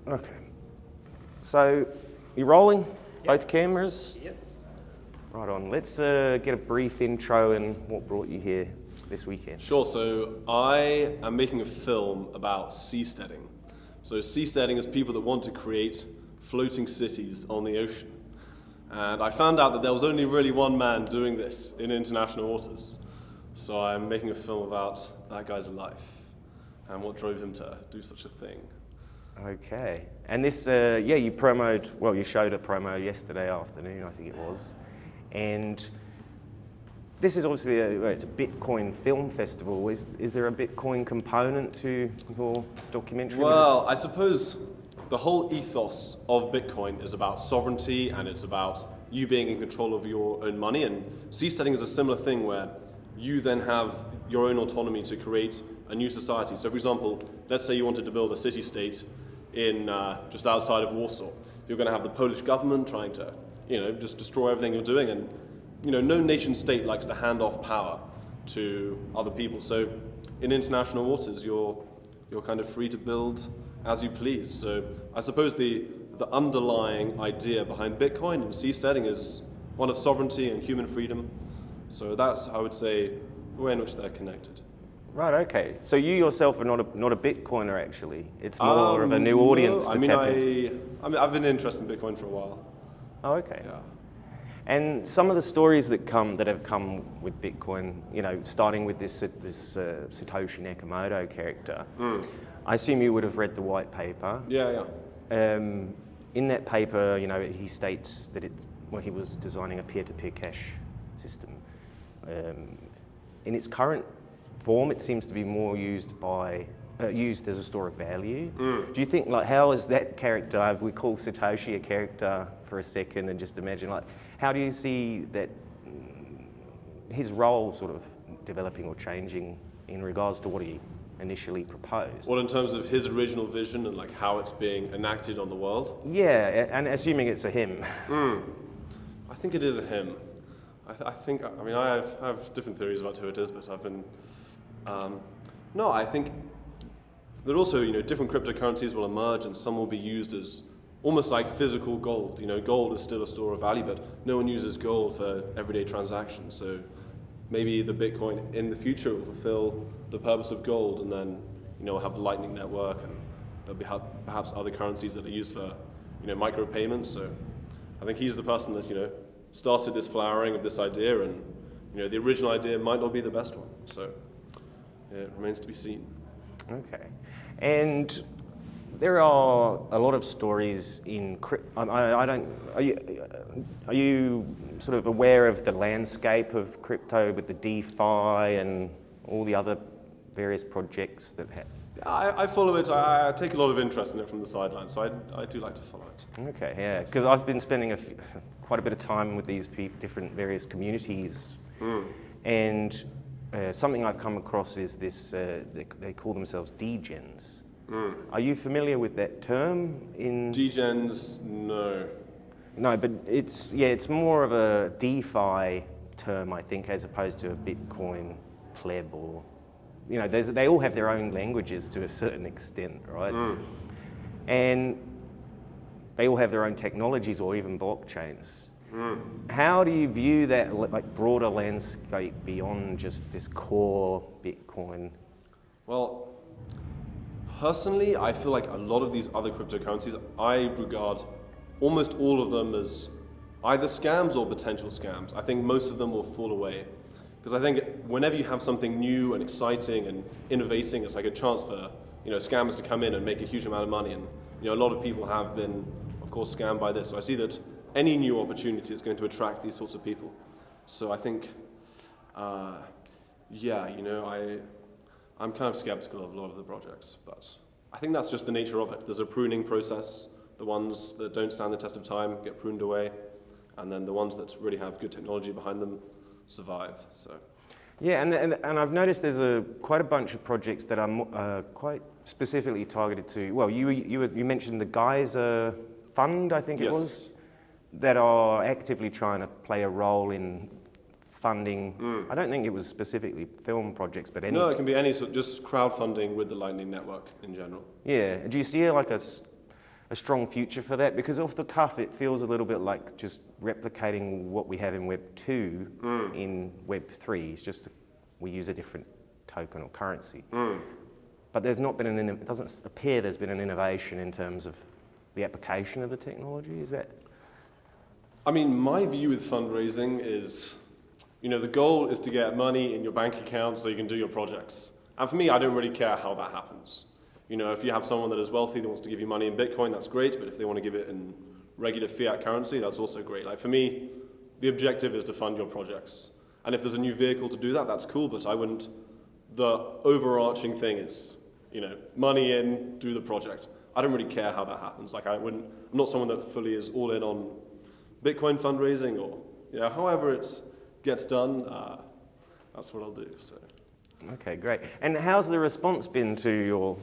Okay. So, you rolling? Both cameras? Yes. Right on. Let's get a brief intro and what brought you here this weekend. Sure, so I am making a film about seasteading. So seasteading is people that want to create floating cities on the ocean. And I found out that there was only really one man doing this in international waters. So I'm making a film about that guy's life and what drove him to do such a thing. Okay. And this, you showed a promo yesterday afternoon, I think it was. And this is obviously it's a Bitcoin film festival. Is there a Bitcoin component to your documentary? Well, I suppose the whole ethos of Bitcoin is about sovereignty, and it's about you being in control of your own money. And seasteading is a similar thing where you then have your own autonomy to create a new society. So for example, let's say you wanted to build a city-state in just outside of Warsaw. You're going to have the Polish government trying to, just destroy everything you're doing, and no nation state likes to hand off power to other people. So in international waters, you're kind of free to build as you please. So I suppose the underlying idea behind Bitcoin and seasteading is one of sovereignty and human freedom. So that's, I would say, the way in which they're connected. Right, okay. So you yourself are not a Bitcoiner, actually. It's more of a new audience to tap into. I've been interested in Bitcoin for a while. Oh, okay. Yeah. And some of the stories that have come with Bitcoin, starting with this Satoshi Nakamoto character, I assume you would have read the white paper. Yeah. In that paper, he states that he was designing a peer-to-peer cash system. In its current form, it seems to be more used as a store of value. Do you think, how is that character, we call Satoshi a character for a second and just imagine, how do you see that his role sort of developing or changing in regards to what he initially proposed? Well, in terms of his original vision and how it's being enacted on the world? Yeah, and assuming it's a him. I think it is a him. I have different theories about who it is, but I've been... I think that also, different cryptocurrencies will emerge and some will be used as almost like physical gold. Gold is still a store of value, but no one uses gold for everyday transactions. So maybe the Bitcoin in the future will fulfill the purpose of gold, and then, we'll have the Lightning Network, and there'll be perhaps other currencies that are used for, micropayments. So I think he's the person that, started this flowering of this idea, and, the original idea might not be the best one. So it remains to be seen. Okay. And there are a lot of stories in are you sort of aware of the landscape of crypto with the DeFi and all the other various projects that have? I follow it. I take a lot of interest in it from the sidelines, so I do like to follow it. Okay, yeah, because I've been spending quite a bit of time with these different various communities, and something I've come across is this, they call themselves Degens. Are you familiar with that term? Degens, no. No, but it's more of a DeFi term, I think, as opposed to a Bitcoin pleb or, they all have their own languages to a certain extent, right? And they all have their own technologies or even blockchains. How do you view that broader landscape beyond just this core Bitcoin? Well, personally, I feel like a lot of these other cryptocurrencies, I regard almost all of them as either scams or potential scams. I think most of them will fall away. Because I think whenever you have something new and exciting and innovating, it's like a chance for scammers to come in and make a huge amount of money. And a lot of people have been, of course, scammed by this. So I see that any new opportunity is going to attract these sorts of people. So I think, I'm kind of skeptical of a lot of the projects, but I think that's just the nature of it. There's a pruning process. The ones that don't stand the test of time get pruned away, and then the ones that really have good technology behind them survive. So, yeah, and I've noticed there's quite a bunch of projects that are quite specifically targeted to. Well, you mentioned the Geyser Fund, I think it was, that are actively trying to play a role in funding. I don't think it was specifically film projects, but any. No, it can be any sort, just crowdfunding with the Lightning Network in general. Yeah. Do you see a strong future for that? Because off the cuff, it feels a little bit like just replicating what we have in Web 2 in Web 3. It's just we use a different token or currency. But there's not been it doesn't appear there's been an innovation in terms of the application of the technology. Is that? I mean, my view with fundraising is, the goal is to get money in your bank account so you can do your projects. And for me, I don't really care how that happens. If you have someone that is wealthy that wants to give you money in Bitcoin, that's great, but if they want to give it in regular fiat currency, that's also great. Like for me, the objective is to fund your projects. And if there's a new vehicle to do that, that's cool, but the overarching thing is, money in, do the project. I don't really care how that happens. Like I'm not someone that fully is all in on Bitcoin fundraising or, however it gets done, that's what I'll do, so. Okay, great. And how's the response been to your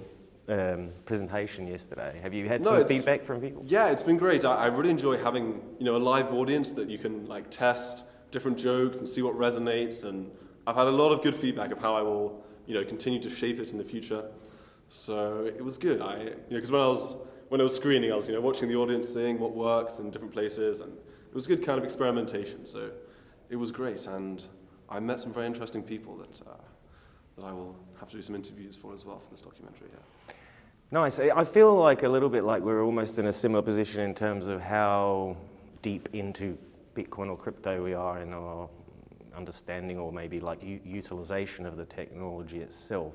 presentation yesterday? Have you had some feedback from people? Yeah, it's been great. I really enjoy having a live audience that you can test different jokes and see what resonates. And I've had a lot of good feedback of how I will continue to shape it in the future. So it was good. Because when I was screening, I was watching the audience, seeing what works in different places, and it was good kind of experimentation. So it was great, and I met some very interesting people that I will have to do some interviews for as well for this documentary. Yeah. Nice. I feel like a little bit like we're almost in a similar position in terms of how deep into Bitcoin or crypto we are in our understanding or maybe utilization of the technology itself.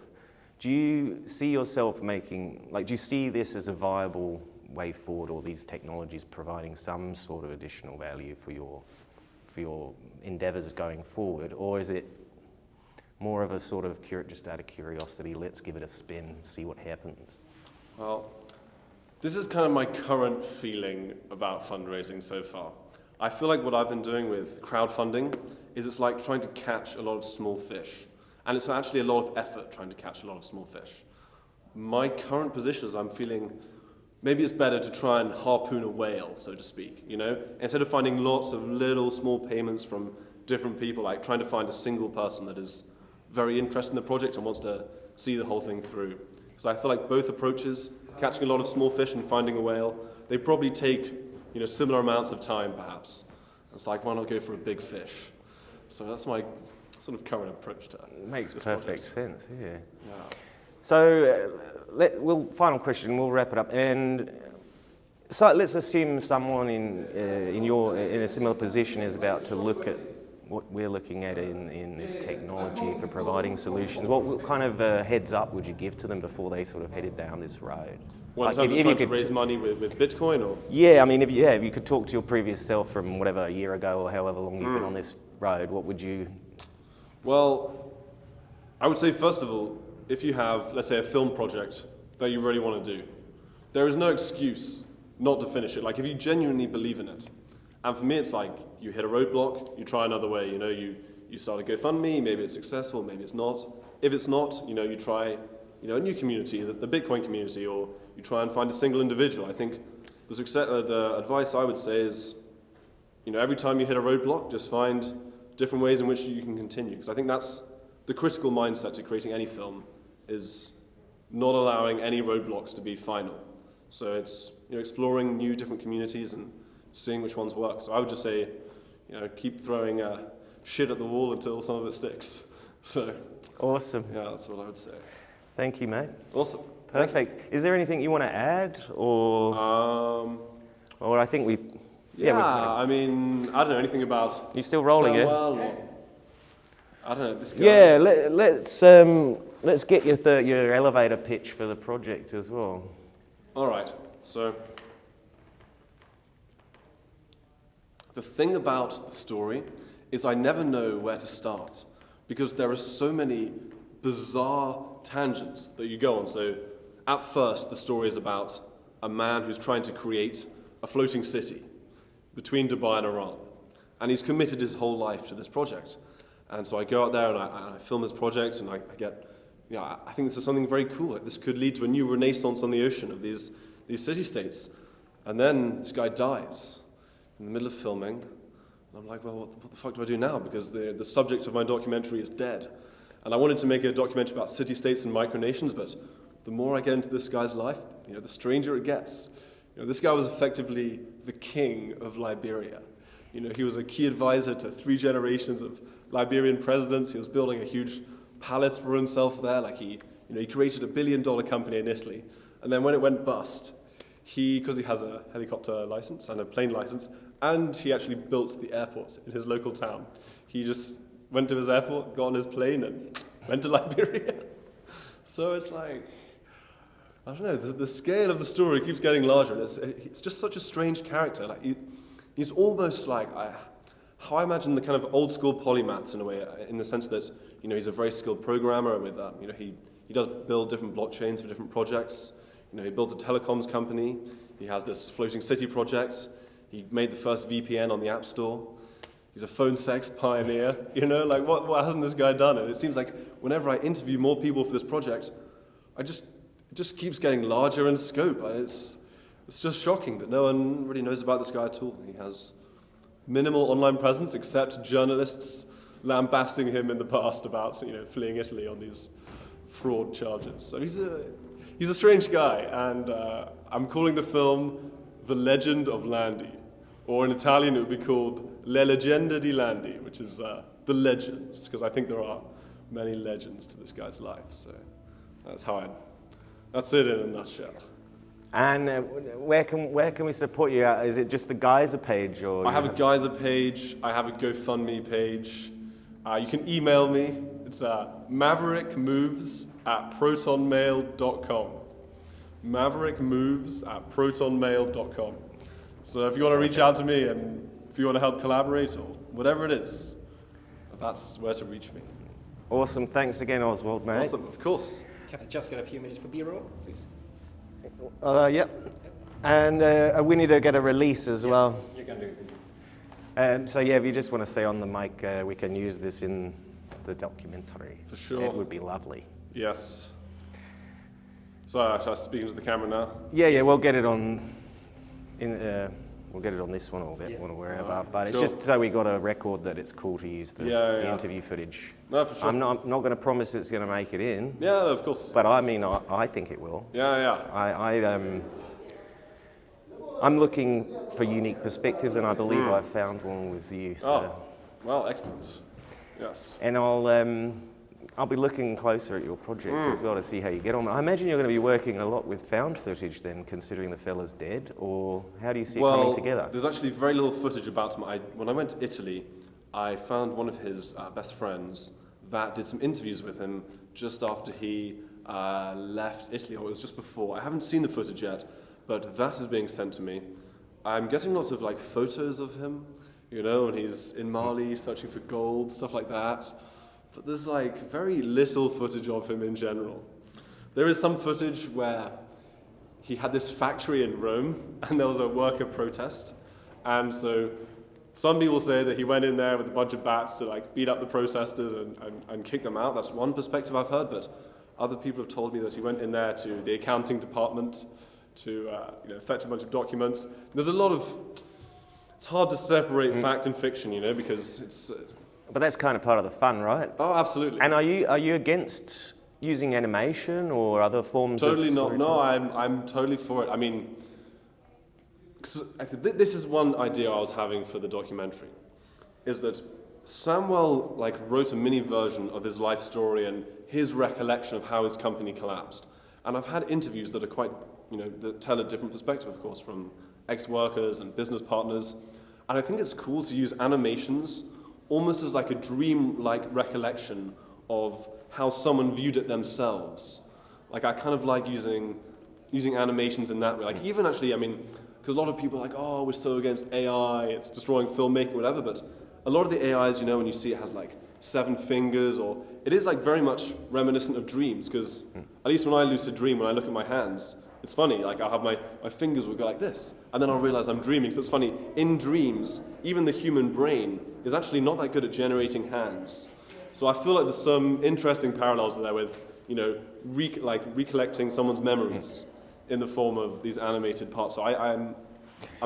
Do you see yourself do you see this as a viable way forward, or these technologies providing some sort of additional value for your endeavors going forward, or is it more of a sort of just out of curiosity, let's give it a spin, see what happens? Well, this is kind of my current feeling about fundraising so far. I feel like what I've been doing with crowdfunding is it's like trying to catch a lot of small fish. And it's actually a lot of effort trying to catch a lot of small fish. My current position is I'm feeling maybe it's better to try and harpoon a whale, so to speak, Instead of finding lots of little small payments from different people, like trying to find a single person that is very interested in the project and wants to see the whole thing through. Because I feel like both approaches, catching a lot of small fish and finding a whale, they probably take similar amounts of time perhaps. It's like, why not go for a big fish? So that's my sort of current approach to it. Makes perfect sense, yeah. Yeah. So, final question, we'll wrap it up. And so let's assume someone in a similar position is about to look at what we're looking at in this technology for providing solutions. What kind of heads up would you give to them before they sort of headed down this road? Well, in terms of trying to raise money with Bitcoin, or? Yeah, I mean, if you could talk to your previous self from whatever, a year ago or however long you've been on this road, what would you? Well, I would say first of all, if you have, let's say, a film project that you really want to do, there is no excuse not to finish it. Like if you genuinely believe in it. And for me, it's like you hit a roadblock, you try another way. You start a GoFundMe, maybe it's successful, maybe it's not. If it's not, you try, a new community, the Bitcoin community, or you try and find a single individual. I think the advice I would say is, every time you hit a roadblock, just find different ways in which you can continue. Because I think that's the critical mindset to creating any film, is not allowing any roadblocks to be final. So it's exploring new different communities and seeing which ones work. So I would just say, keep throwing shit at the wall until some of it sticks. So awesome. Yeah, that's what I would say. Thank you, mate. Awesome. Perfect. Is there anything you want to add, or I think we? Yeah, I mean, I don't know anything about. You still rolling it? I don't know. This guy. Yeah, let's get your elevator pitch for the project as well. All right. So the thing about the story is I never know where to start because there are so many bizarre tangents that you go on. So at first, the story is about a man who's trying to create a floating city between Dubai and Iran. And he's committed his whole life to this project. And so I go out there and I film this project and I get, I think this is something very cool. Like this could lead to a new renaissance on the ocean of these city-states. And then this guy dies in the middle of filming. And I'm like, well, what the fuck do I do now? Because the subject of my documentary is dead. And I wanted to make a documentary about city-states and micronations, but the more I get into this guy's life, the stranger it gets. This guy was effectively the king of Liberia. He was a key advisor to 3 generations of Liberian presidents. He was building a huge palace for himself there. He created $1 billion company in Italy. And then when it went bust, because he has a helicopter license and a plane license, and he actually built the airport in his local town. He just went to his airport, got on his plane, and went to Liberia. So it's like, I don't know, the scale of the story keeps getting larger. And it's just such a strange character. He's almost like how I imagine the kind of old school polymaths in a way, in the sense that he's a very skilled programmer with he does build different blockchains for different projects. He builds a telecoms company. He has this floating city project. He made the first VPN on the App Store. He's a phone sex pioneer. What hasn't this guy done? And it seems like whenever I interview more people for this project, it just keeps getting larger in scope. And it's just shocking that no one really knows about this guy at all. He has minimal online presence, except journalists lambasting him in the past about fleeing Italy on these fraud charges. So he's a strange guy, and I'm calling the film The Legend of Landi, or in Italian it would be called Le Leggende di Landi, which is the legends, because I think there are many legends to this guy's life. So that's it in a nutshell. And where can we support you at? Is it just the Geyser page? Or I have a Geyser page. I have a GoFundMe page. You can email me. It's maverickmoves@protonmail.com. maverickmoves@protonmail.com. So if you want to reach out to me and if you want to help collaborate or whatever it is, that's where to reach me. Awesome. Thanks again, Oswald, mate. Awesome, of course. Can I just get a few minutes for B-roll, please? Yep. And we need to get a release as well. You can do it. So yeah, if you just want to say on the mic, we can use this in the documentary. For sure. It would be lovely. Yes. So shall I speak into the camera now? Yeah, we'll get it on. We'll get it on this one or wherever. But it's just so we got a record that it's cool to use the interview footage. No, for sure. I'm not going to promise it's going to make it in. Yeah, of course. But I mean, I think it will. Yeah. I'm looking for unique perspectives, and I believe I've found one with you. So. Oh, well, excellent. Yes. And I'll be looking closer at your project as well to see how you get on. I imagine you're going to be working a lot with found footage then, considering the fella's dead, or how do you see it coming together? There's actually very little footage about him. When I went to Italy, I found one of his best friends that did some interviews with him just after he left Italy, or it was just before. I haven't seen the footage yet, but that is being sent to me. I'm getting lots of photos of him, and he's in Mali searching for gold, stuff like that. But there's very little footage of him in general. There is some footage where he had this factory in Rome and there was a worker protest. And so some people say that he went in there with a bunch of bats to beat up the protesters and kick them out. That's one perspective I've heard, but other people have told me that he went in there to the accounting department to fetch a bunch of documents. There's a lot of, it's hard to separate fact and fiction, because it's... But that's kind of part of the fun, right? Oh, absolutely. And are you against using animation or other forms totally of not. No, I'm totally for it. I mean, this is one idea I was having for the documentary, is that Samuel wrote a mini version of his life story and his recollection of how his company collapsed. And I've had interviews that are quite, that tell a different perspective, of course, from ex-workers and business partners. And I think it's cool to use animations almost as a dream-like recollection of how someone viewed it themselves. I kind of like using animations in that way. Even actually, because a lot of people are oh, we're so against AI, it's destroying filmmaking, whatever, but a lot of the AIs, when you see it has 7 fingers, or it is very much reminiscent of dreams, because at least when I lucid dream, when I look at my hands, it's funny, I'll have my fingers will go like this, and then I'll realize I'm dreaming. So it's funny, in dreams, even the human brain is actually not that good at generating hands. So I feel there's some interesting parallels there with, recollecting someone's memories in the form of these animated parts. So I'm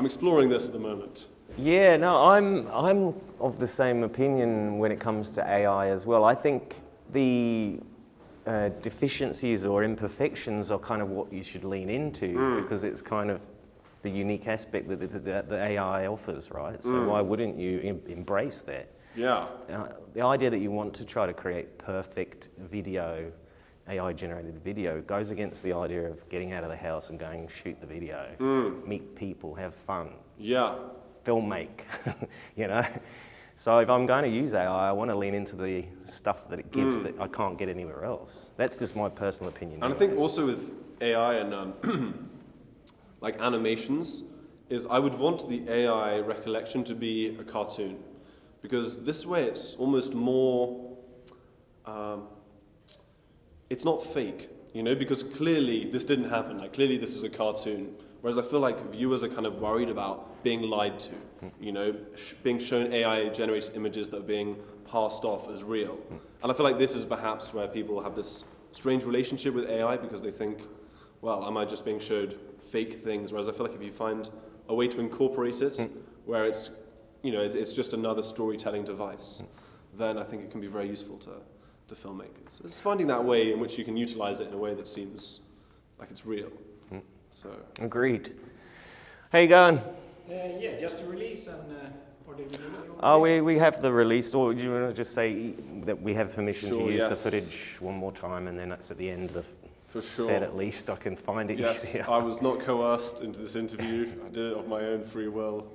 exploring this at the moment. Yeah, no, I'm of the same opinion when it comes to AI as well. I think the deficiencies or imperfections are kind of what you should lean into because it's kind of the unique aspect that the AI offers, right? So why wouldn't you embrace that? Yeah. The idea that you want to try to create perfect video, AI-generated video, goes against the idea of getting out of the house and going shoot the video, meet people, have fun, film make, you know? So if I'm going to use AI, I want to lean into the stuff that it gives that I can't get anywhere else. That's just my personal opinion. And I think also with AI and like animations, is I would want the AI recollection to be a cartoon. Because this way it's almost more, it's not fake, you know, because clearly this didn't happen, like clearly this is a cartoon. Whereas I feel like viewers are kind of worried about being lied to, you know, being shown AI-generated images that are being passed off as real. And I feel like this is perhaps where people have this strange relationship with AI because they think, well, am I just being showed fake things? Whereas I feel like if you find a way to incorporate it, where it's, you know, it's just another storytelling device, then I think it can be very useful to filmmakers. It's finding that way in which you can utilize it in a way that seems like it's real. So. Agreed. How you going? Yeah, just a release and or did we do it? Oh, we have the release, or do you want to just say that we have permission to use the yes. footage one more time, and then that's at the end of For the sure. set at least, I can find it Yes, easier. I was not coerced into this interview. I did it of my own free will,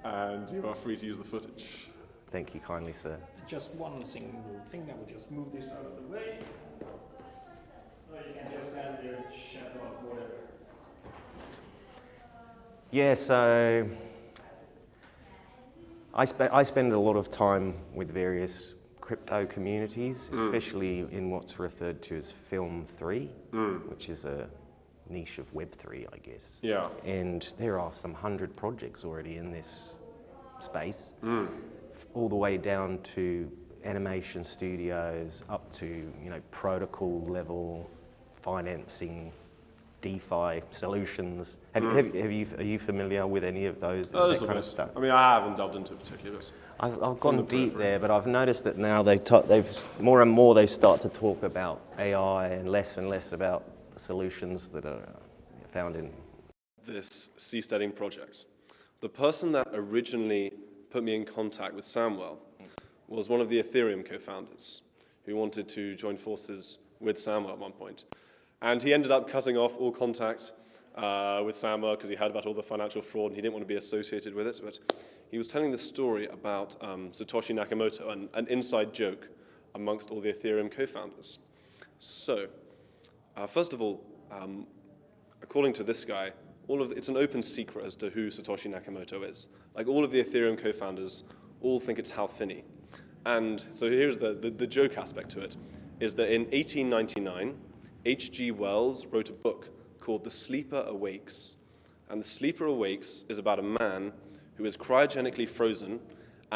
and you are free to use the footage. Thank you kindly, sir. Just one single thing, I will just move this out of the way. Or you can just stand there, chat or whatever. Yeah, so I spend a lot of time with various crypto communities, especially in what's referred to as Film 3, which is a niche of Web3, I guess. Yeah. And there are some 100 projects already in this space, all the way down to animation studios, up to, you know, protocol level financing, DeFi solutions. Are you familiar with any of those? That kind of stuff? I mean, I haven't delved into it particularly, but I've gone deep there, but I've noticed that now they've more and more they start to talk about AI and less about the solutions that are found in this seasteading project. The person that originally put me in contact with Samwell was one of the Ethereum co-founders who wanted to join forces with Samwell at one point. And he ended up cutting off all contact with Samwell because he heard about all the financial fraud and he didn't want to be associated with it. But he was telling this story about Satoshi Nakamoto, an inside joke amongst all the Ethereum co-founders. So, first of all, according to this guy, it's an open secret as to who Satoshi Nakamoto is. Like all of the Ethereum co-founders all think it's Hal Finney. And so here's the joke aspect to it, is that in 1899, H.G. Wells wrote a book called The Sleeper Awakes. And The Sleeper Awakes is about a man who is cryogenically frozen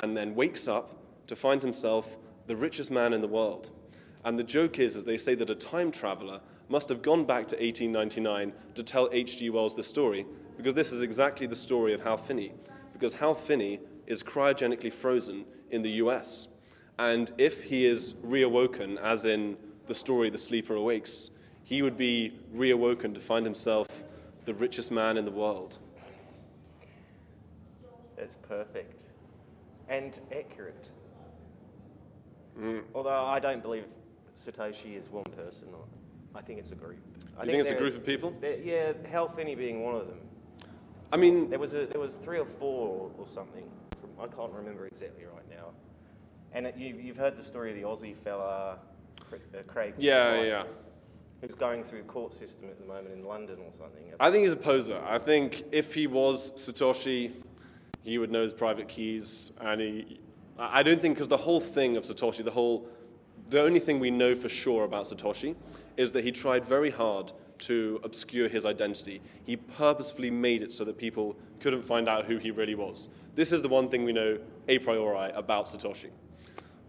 and then wakes up to find himself the richest man in the world. And the joke is they say that a time traveler must have gone back to 1899 to tell H.G. Wells the story, because this is exactly the story of Hal Finney. Because Hal Finney is cryogenically frozen in the US. And if he is reawoken, as in the story The Sleeper Awakes, he would be reawoken to find himself the richest man in the world. That's perfect and accurate. Although I don't believe Satoshi is one person. I think it's a group. You think it's a group of people? Yeah, Hal Finney being one of them. I mean, there was 3 or 4 or something. I can't remember exactly right now. And you've heard the story of the Aussie fella, Craig. Yeah. Who's going through a court system at the moment in London or something. I think he's a poser. I think if he was Satoshi, he would know his private keys, and I don't think, because the whole thing of Satoshi, the only thing we know for sure about Satoshi is that he tried very hard to obscure his identity. He purposefully made it so that people couldn't find out who he really was. This is the one thing we know a priori about Satoshi.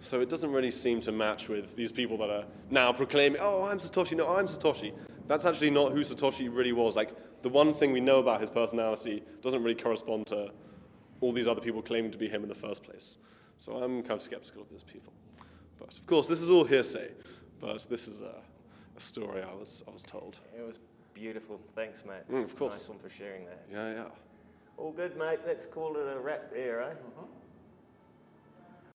So it doesn't really seem to match with these people that are now proclaiming, oh, I'm Satoshi, no, I'm Satoshi. That's actually not who Satoshi really was. Like, the one thing we know about his personality doesn't really correspond to all these other people claiming to be him in the first place. So I'm kind of skeptical of these people. But of course, this is all hearsay. But this is a story I was told. It was beautiful. Thanks, Matt. Of course. Nice one for sharing that. Yeah. All good, mate. Let's call it a wrap there, eh? Mhm.